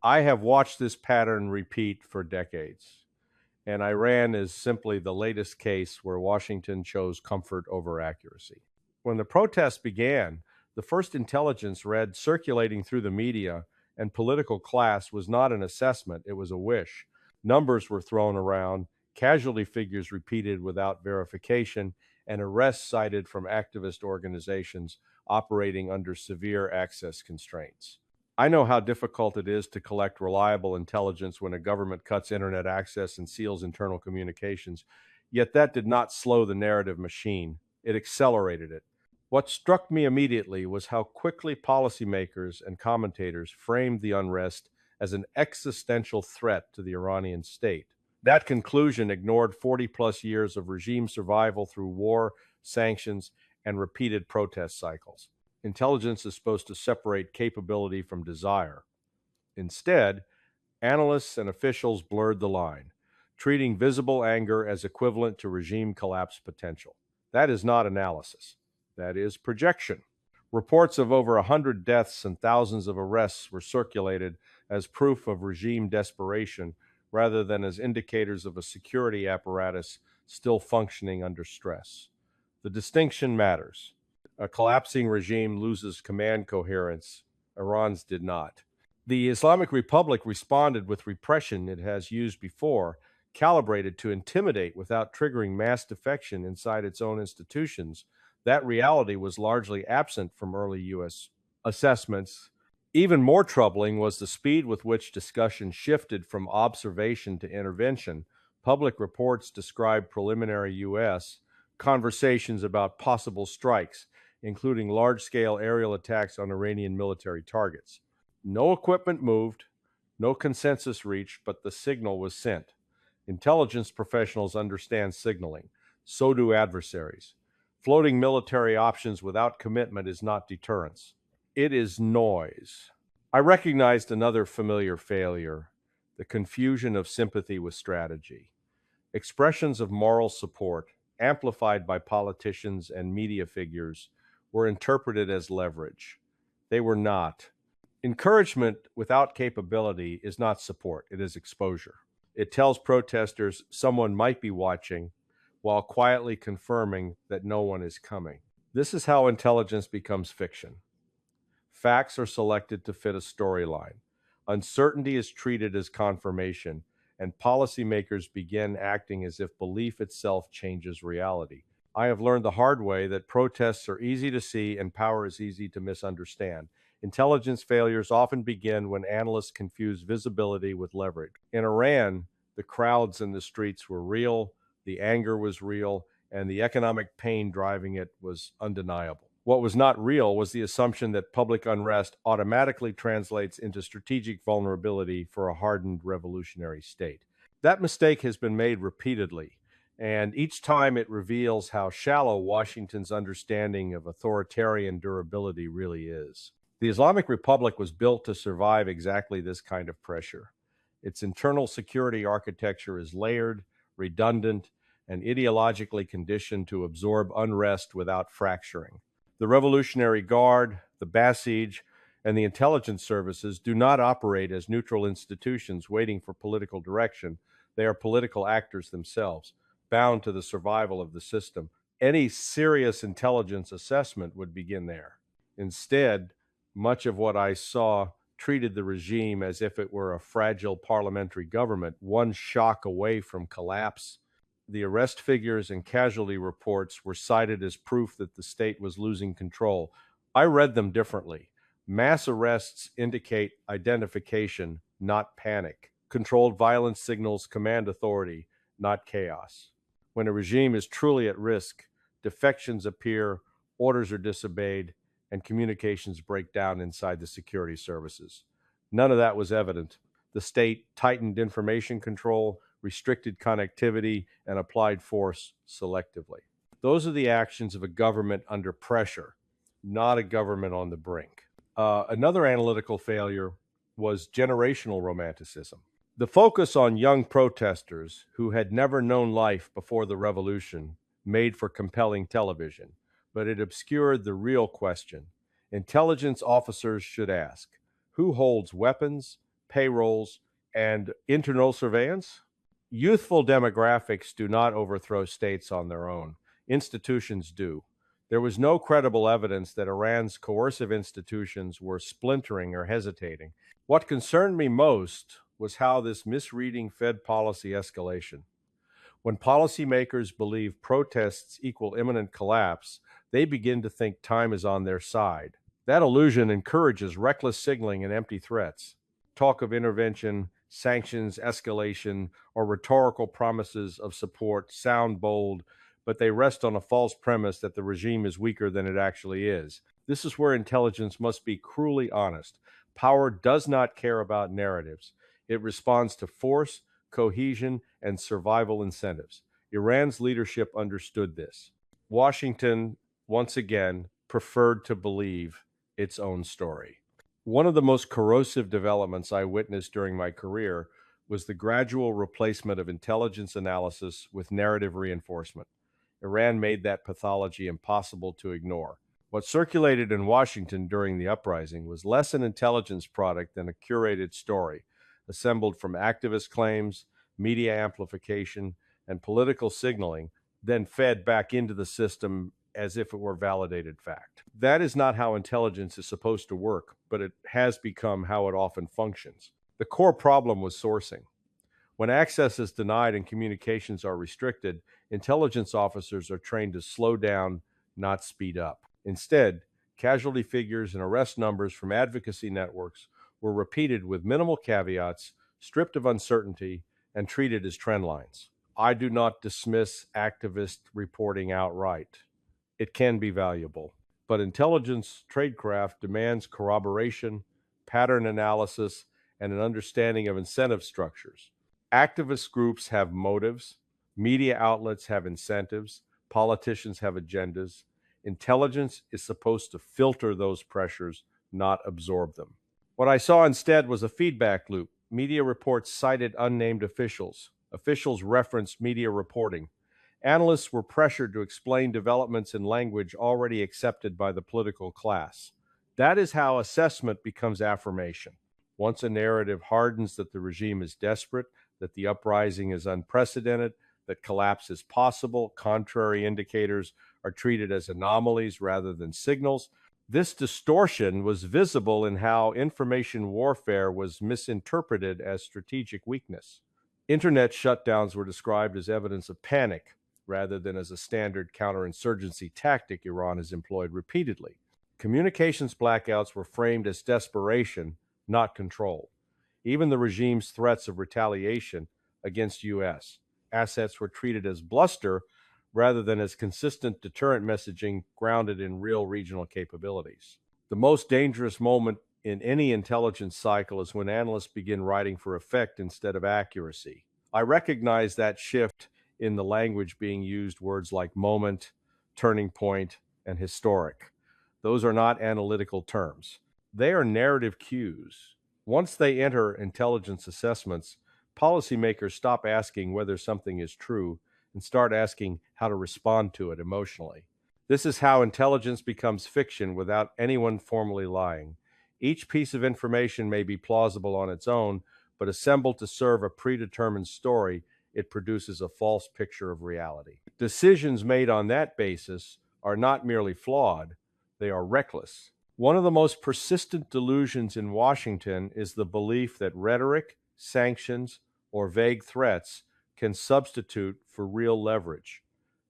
I have watched this pattern repeat for decades, and Iran is simply the latest case where Washington chose comfort over accuracy. When the protests began, the first intelligence read circulating through the media and political class was not an assessment, it was a wish. Numbers were thrown around, casualty figures repeated without verification, and arrests cited from activist organizations operating under severe access constraints. I know how difficult it is to collect reliable intelligence when a government cuts internet access and seals internal communications, yet that did not slow the narrative machine. It accelerated it. What struck me immediately was how quickly policymakers and commentators framed the unrest as an existential threat to the Iranian state. That conclusion ignored 40 plus years of regime survival through war, sanctions, and repeated protest cycles. Intelligence is supposed to separate capability from desire. Instead, analysts and officials blurred the line, treating visible anger as equivalent to regime collapse potential. That is not analysis. That is projection. Reports of over 100 deaths and thousands of arrests were circulated as proof of regime desperation rather than as indicators of a security apparatus still functioning under stress. The distinction matters. A collapsing regime loses command coherence. Iran's did not. The Islamic Republic responded with repression it has used before, calibrated to intimidate without triggering mass defection inside its own institutions. That reality was largely absent from early U.S. assessments. Even more troubling was the speed with which discussion shifted from observation to intervention. Public reports described preliminary U.S. conversations about possible strikes, including large-scale aerial attacks on Iranian military targets. No equipment moved, no consensus reached, but the signal was sent. Intelligence professionals understand signaling. So do adversaries. Floating military options without commitment is not deterrence. It is noise. I recognized another familiar failure, the confusion of sympathy with strategy. Expressions of moral support, amplified by politicians and media figures, were interpreted as leverage. They were not. Encouragement without capability is not support, it is exposure. It tells protesters someone might be watching while quietly confirming that no one is coming. This is how intelligence becomes fiction. Facts are selected to fit a storyline. Uncertainty is treated as confirmation, and policymakers begin acting as if belief itself changes reality. I have learned the hard way that protests are easy to see and power is easy to misunderstand. Intelligence failures often begin when analysts confuse visibility with leverage. In Iran, the crowds in the streets were real, the anger was real, and the economic pain driving it was undeniable. What was not real was the assumption that public unrest automatically translates into strategic vulnerability for a hardened revolutionary state. That mistake has been made repeatedly, and each time it reveals how shallow Washington's understanding of authoritarian durability really is. The Islamic Republic was built to survive exactly this kind of pressure. Its internal security architecture is layered, redundant, and ideologically conditioned to absorb unrest without fracturing. The Revolutionary Guard, the Basij, and the intelligence services do not operate as neutral institutions waiting for political direction. They are political actors themselves, bound to the survival of the system. Any serious intelligence assessment would begin there. Instead, much of what I saw treated the regime as if it were a fragile parliamentary government, one shock away from collapse. The arrest figures and casualty reports were cited as proof that the state was losing control. I read them differently. Mass arrests indicate identification, not panic. Controlled violence signals command authority, not chaos. When a regime is truly at risk, defections appear, orders are disobeyed, and communications break down inside the security services. None of that was evident. The state tightened information control, restricted connectivity, and applied force selectively. Those are the actions of a government under pressure, not a government on the brink. Another analytical failure was generational romanticism. The focus on young protesters who had never known life before the revolution made for compelling television, but it obscured the real question. Intelligence officers should ask, who holds weapons, payrolls, and internal surveillance? Youthful demographics do not overthrow states on their own. Institutions do. There was no credible evidence that Iran's coercive institutions were splintering or hesitating. What concerned me most was how this misreading fed policy escalation. When policymakers believe protests equal imminent collapse, they begin to think time is on their side. That illusion encourages reckless signaling and empty threats. Talk of intervention, sanctions, escalation, or rhetorical promises of support sound bold, but they rest on a false premise that the regime is weaker than it actually is. This is where intelligence must be cruelly honest. Power does not care about narratives. It responds to force, cohesion, and survival incentives. Iran's leadership understood this. Washington, once again, preferred to believe its own story. One of the most corrosive developments I witnessed during my career was the gradual replacement of intelligence analysis with narrative reinforcement. Iran made that pathology impossible to ignore. What circulated in Washington during the uprising was less an intelligence product than a curated story, assembled from activist claims, media amplification, and political signaling, then fed back into the system as if it were validated fact. That is not how intelligence is supposed to work, but it has become how it often functions. The core problem was sourcing. When access is denied and communications are restricted, intelligence officers are trained to slow down, not speed up. Instead, casualty figures and arrest numbers from advocacy networks were repeated with minimal caveats, stripped of uncertainty, and treated as trend lines. I do not dismiss activist reporting outright. It can be valuable, but intelligence tradecraft demands corroboration, pattern analysis, and an understanding of incentive structures. Activist groups have motives, media outlets have incentives, politicians have agendas. Intelligence is supposed to filter those pressures, not absorb them. What I saw instead was a feedback loop. Media reports cited unnamed officials. Officials referenced media reporting. Analysts were pressured to explain developments in language already accepted by the political class. That is how assessment becomes affirmation. Once a narrative hardens that the regime is desperate, that the uprising is unprecedented, that collapse is possible, contrary indicators are treated as anomalies rather than signals. This distortion was visible in how information warfare was misinterpreted as strategic weakness. Internet shutdowns were described as evidence of panic rather than as a standard counterinsurgency tactic Iran has employed repeatedly. Communications blackouts were framed as desperation, not control. Even the regime's threats of retaliation against U.S. assets were treated as bluster rather than as consistent deterrent messaging grounded in real regional capabilities. The most dangerous moment in any intelligence cycle is when analysts begin writing for effect instead of accuracy. I recognize that shift in the language being used, words like moment, turning point, and historic. Those are not analytical terms. They are narrative cues. Once they enter intelligence assessments, policymakers stop asking whether something is true and start asking how to respond to it emotionally. This is how intelligence becomes fiction without anyone formally lying. Each piece of information may be plausible on its own, but assembled to serve a predetermined story, it produces a false picture of reality. Decisions made on that basis are not merely flawed, they are reckless. One of the most persistent delusions in Washington is the belief that rhetoric, sanctions, or vague threats can substitute for real leverage.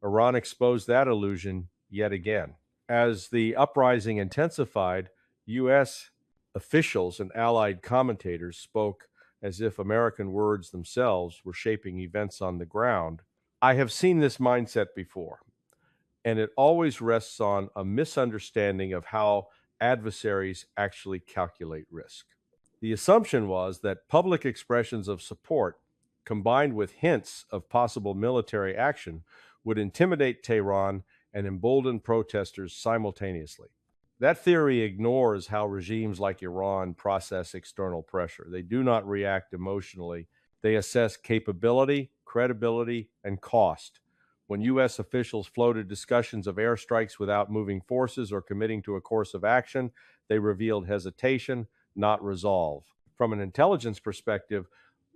Iran exposed that illusion yet again. As the uprising intensified, U.S. officials and allied commentators spoke as if American words themselves were shaping events on the ground. I have seen this mindset before, and it always rests on a misunderstanding of how adversaries actually calculate risk. The assumption was that public expressions of support, combined with hints of possible military action, would intimidate Tehran and embolden protesters simultaneously. That theory ignores how regimes like Iran process external pressure. They do not react emotionally. They assess capability, credibility, and cost. When U.S. officials floated discussions of airstrikes without moving forces or committing to a course of action, they revealed hesitation, not resolve. From an intelligence perspective,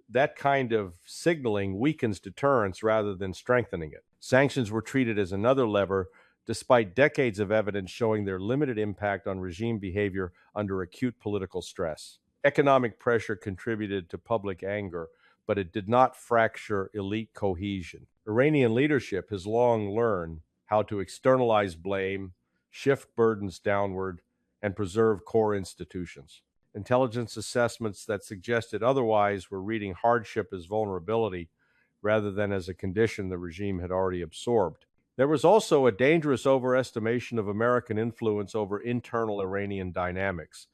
that kind of signaling weakens deterrence rather than strengthening it. Sanctions were treated as another lever, despite decades of evidence showing their limited impact on regime behavior under acute political stress. Economic pressure contributed to public anger, but it did not fracture elite cohesion. Iranian leadership has long learned how to externalize blame, shift burdens downward, and preserve core institutions. Intelligence assessments that suggested otherwise were reading hardship as vulnerability rather than as a condition the regime had already absorbed. There was also a dangerous overestimation of American influence over internal Iranian dynamics.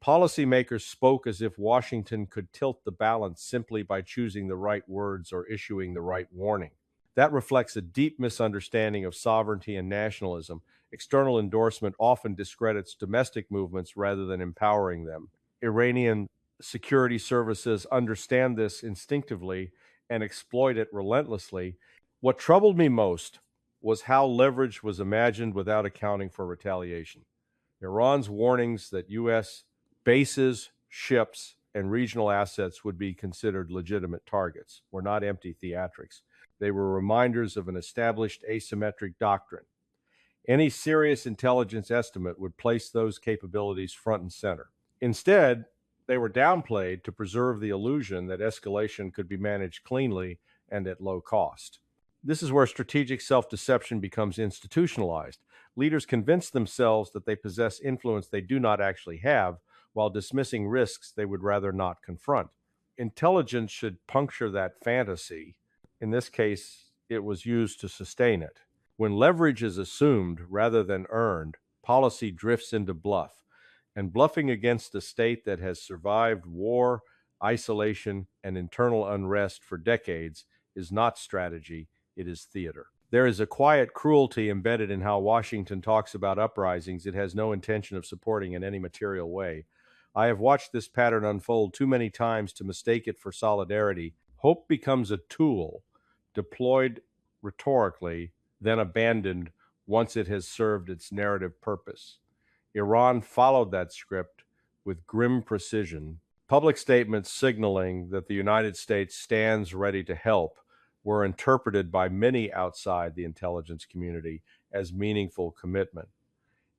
Policymakers spoke as if Washington could tilt the balance simply by choosing the right words or issuing the right warning. That reflects a deep misunderstanding of sovereignty and nationalism. External endorsement often discredits domestic movements rather than empowering them. Iranian security services understand this instinctively and exploit it relentlessly. What troubled me most was how leverage was imagined without accounting for retaliation. Iran's warnings that U.S. bases, ships, and regional assets would be considered legitimate targets were not empty theatrics. They were reminders of an established asymmetric doctrine. Any serious intelligence estimate would place those capabilities front and center. Instead, they were downplayed to preserve the illusion that escalation could be managed cleanly and at low cost. This is where strategic self-deception becomes institutionalized. Leaders convince themselves that they possess influence they do not actually have, while dismissing risks they would rather not confront. Intelligence should puncture that fantasy. In this case, it was used to sustain it. When leverage is assumed rather than earned, policy drifts into bluff. And bluffing against a state that has survived war, isolation, and internal unrest for decades is not strategy, it is theater. There is a quiet cruelty embedded in how Washington talks about uprisings it has no intention of supporting in any material way. I have watched this pattern unfold too many times to mistake it for solidarity. Hope becomes a tool, deployed rhetorically, then abandoned once it has served its narrative purpose. Iran followed that script with grim precision. Public statements signaling that the United States stands ready to help were interpreted by many outside the intelligence community as meaningful commitment.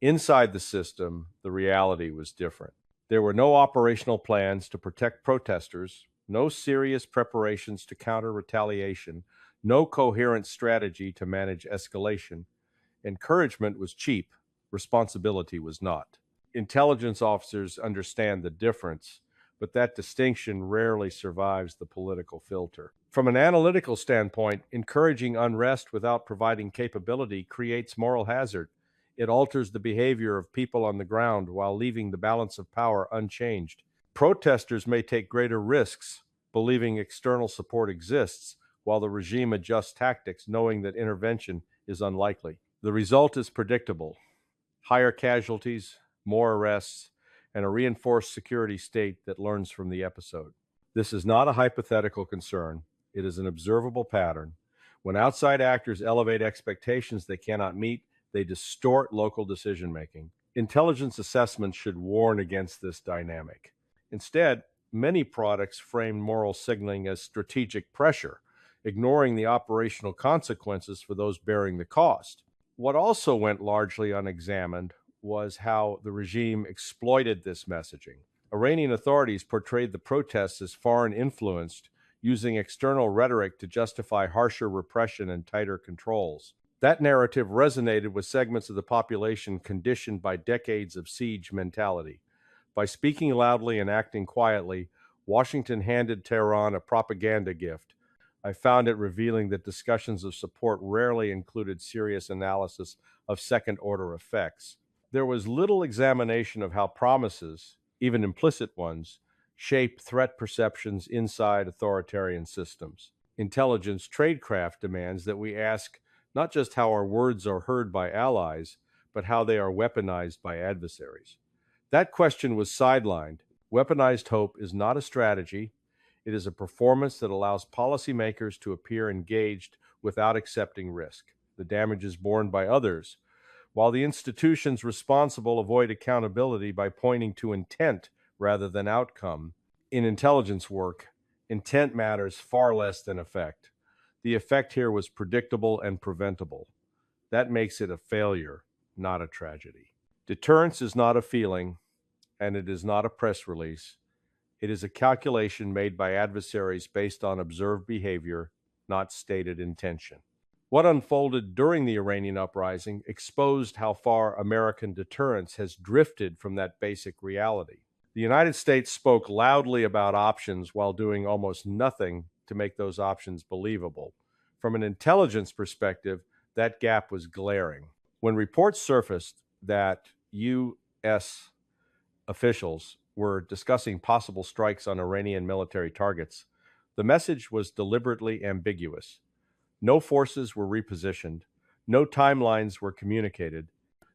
Inside the system, the reality was different. There were no operational plans to protect protesters, no serious preparations to counter retaliation, no coherent strategy to manage escalation. Encouragement was cheap, responsibility was not. Intelligence officers understand the difference, but that distinction rarely survives the political filter. From an analytical standpoint, encouraging unrest without providing capability creates moral hazard. It alters the behavior of people on the ground while leaving the balance of power unchanged. Protesters may take greater risks, believing external support exists, while the regime adjusts tactics, knowing that intervention is unlikely. The result is predictable: higher casualties, more arrests, and a reinforced security state that learns from the episode. This is not a hypothetical concern. It is an observable pattern. When outside actors elevate expectations they cannot meet, they distort local decision-making. Intelligence assessments should warn against this dynamic. Instead, many products frame moral signaling as strategic pressure, ignoring the operational consequences for those bearing the cost. What also went largely unexamined was how the regime exploited this messaging. Iranian authorities portrayed the protests as foreign influenced, using external rhetoric to justify harsher repression and tighter controls. That narrative resonated with segments of the population conditioned by decades of siege mentality. By speaking loudly and acting quietly, Washington handed Tehran a propaganda gift. I found it revealing that discussions of support rarely included serious analysis of second-order effects. There was little examination of how promises, even implicit ones, shape threat perceptions inside authoritarian systems. Intelligence tradecraft demands that we ask not just how our words are heard by allies, but how they are weaponized by adversaries. That question was sidelined. Weaponized hope is not a strategy. It is a performance that allows policymakers to appear engaged without accepting risk. The damage is borne by others, while the institutions responsible avoid accountability by pointing to intent rather than outcome. In intelligence work, intent matters far less than effect. The effect here was predictable and preventable. That makes it a failure, not a tragedy. Deterrence is not a feeling, and it is not a press release. It is a calculation made by adversaries based on observed behavior, not stated intention. What unfolded during the Iranian uprising exposed how far American deterrence has drifted from that basic reality. The United States spoke loudly about options while doing almost nothing to make those options believable. From an intelligence perspective, that gap was glaring. When reports surfaced that U.S. officials were discussing possible strikes on Iranian military targets, the message was deliberately ambiguous. No forces were repositioned, no timelines were communicated,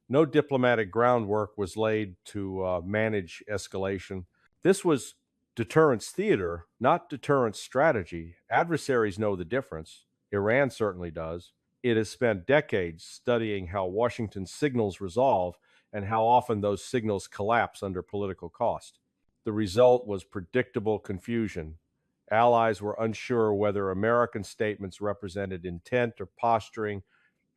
no diplomatic groundwork was laid to manage escalation. This was deterrence theater, not deterrence strategy. Adversaries know the difference. Iran certainly does. It has spent decades studying how Washington signals resolve and how often those signals collapse under political cost. The result was predictable confusion. Allies were unsure whether American statements represented intent or posturing.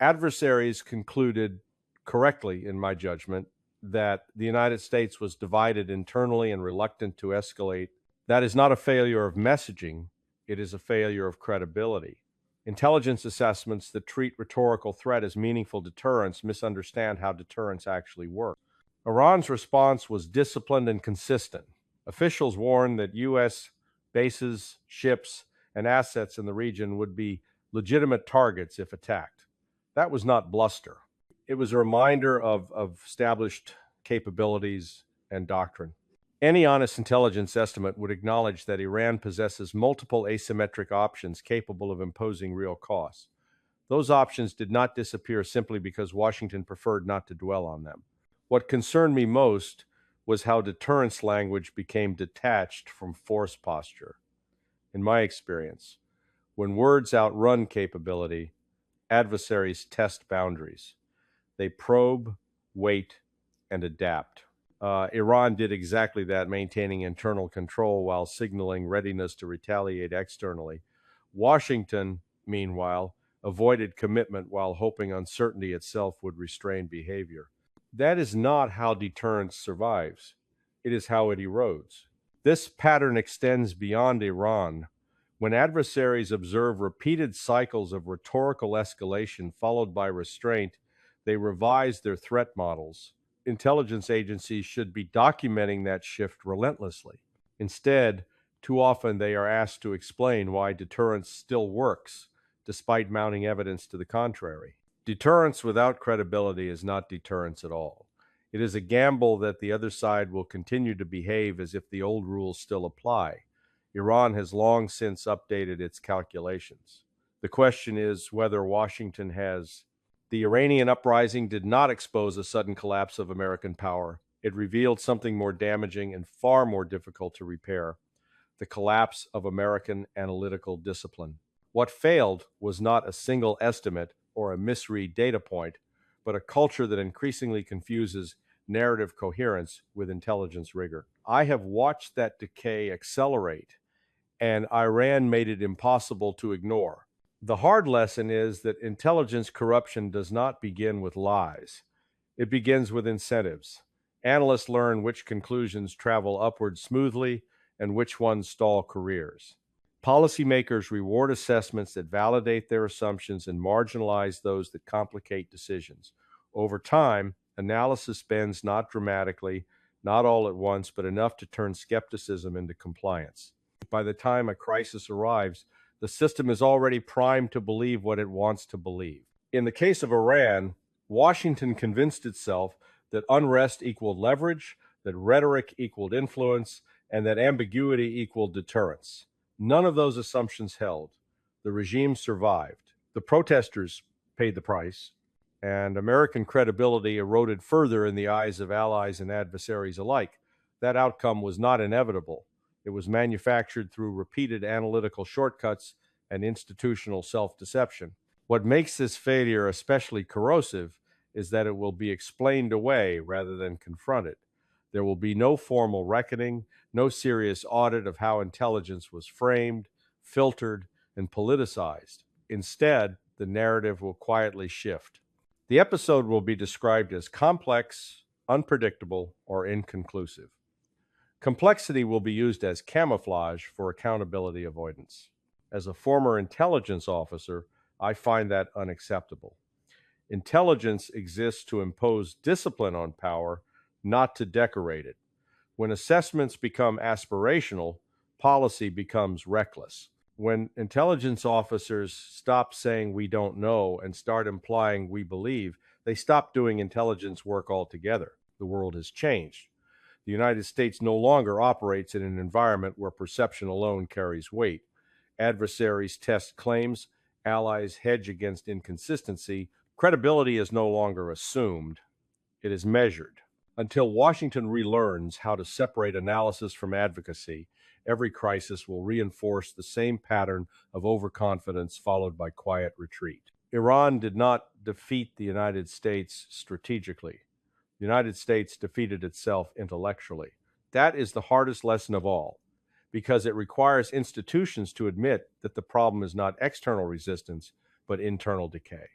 Adversaries concluded correctly, in my judgment, that the United States was divided internally and reluctant to escalate. That is not a failure of messaging, it is a failure of credibility. Intelligence assessments that treat rhetorical threat as meaningful deterrence misunderstand how deterrence actually works. Iran's response was disciplined and consistent. Officials warned that U.S. bases, ships, and assets in the region would be legitimate targets if attacked. That was not bluster. It was a reminder of established capabilities and doctrine. Any honest intelligence estimate would acknowledge that Iran possesses multiple asymmetric options capable of imposing real costs. Those options did not disappear simply because Washington preferred not to dwell on them. What concerned me most was how deterrence language became detached from force posture. In my experience, when words outrun capability, adversaries test boundaries. They probe, wait, and adapt. Iran did exactly that, maintaining internal control while signaling readiness to retaliate externally. Washington, meanwhile, avoided commitment while hoping uncertainty itself would restrain behavior. That is not how deterrence survives. It is how it erodes. This pattern extends beyond Iran. When adversaries observe repeated cycles of rhetorical escalation followed by restraint, they revise their threat models. Intelligence agencies should be documenting that shift relentlessly. Instead, too often they are asked to explain why deterrence still works, despite mounting evidence to the contrary. Deterrence without credibility is not deterrence at all. It is a gamble that the other side will continue to behave as if the old rules still apply. Iran has long since updated its calculations. The question is whether Washington has. The Iranian uprising did not expose a sudden collapse of American power. It revealed something more damaging and far more difficult to repair: the collapse of American analytical discipline. What failed was not a single estimate or a misread data point, but a culture that increasingly confuses narrative coherence with intelligence rigor. I have watched that decay accelerate, and Iran made it impossible to ignore. The hard lesson is that intelligence corruption does not begin with lies. It begins with incentives. Analysts learn which conclusions travel upward smoothly and which ones stall careers. Policymakers reward assessments that validate their assumptions and marginalize those that complicate decisions. Over time, analysis bends not dramatically, not all at once, but enough to turn skepticism into compliance. By the time a crisis arrives, the system is already primed to believe what it wants to believe. In the case of Iran, Washington convinced itself that unrest equaled leverage, that rhetoric equaled influence, and that ambiguity equaled deterrence. None of those assumptions held. The regime survived. The protesters paid the price, and American credibility eroded further in the eyes of allies and adversaries alike. That outcome was not inevitable. It was manufactured through repeated analytical shortcuts and institutional self-deception. What makes this failure especially corrosive is that it will be explained away rather than confronted. There will be no formal reckoning, no serious audit of how intelligence was framed, filtered, and politicized. Instead, the narrative will quietly shift. The episode will be described as complex, unpredictable, or inconclusive. Complexity will be used as camouflage for accountability avoidance. As a former intelligence officer, I find that unacceptable. Intelligence exists to impose discipline on power, not to decorate it. When assessments become aspirational, policy becomes reckless. When intelligence officers stop saying we don't know and start implying we believe, they stop doing intelligence work altogether. The world has changed. The United States no longer operates in an environment where perception alone carries weight. Adversaries test claims, allies hedge against inconsistency. Credibility is no longer assumed, it is measured. Until Washington relearns how to separate analysis from advocacy, every crisis will reinforce the same pattern of overconfidence followed by quiet retreat. Iran did not defeat the United States strategically. The United States defeated itself intellectually. That is the hardest lesson of all, because it requires institutions to admit that the problem is not external resistance, but internal decay.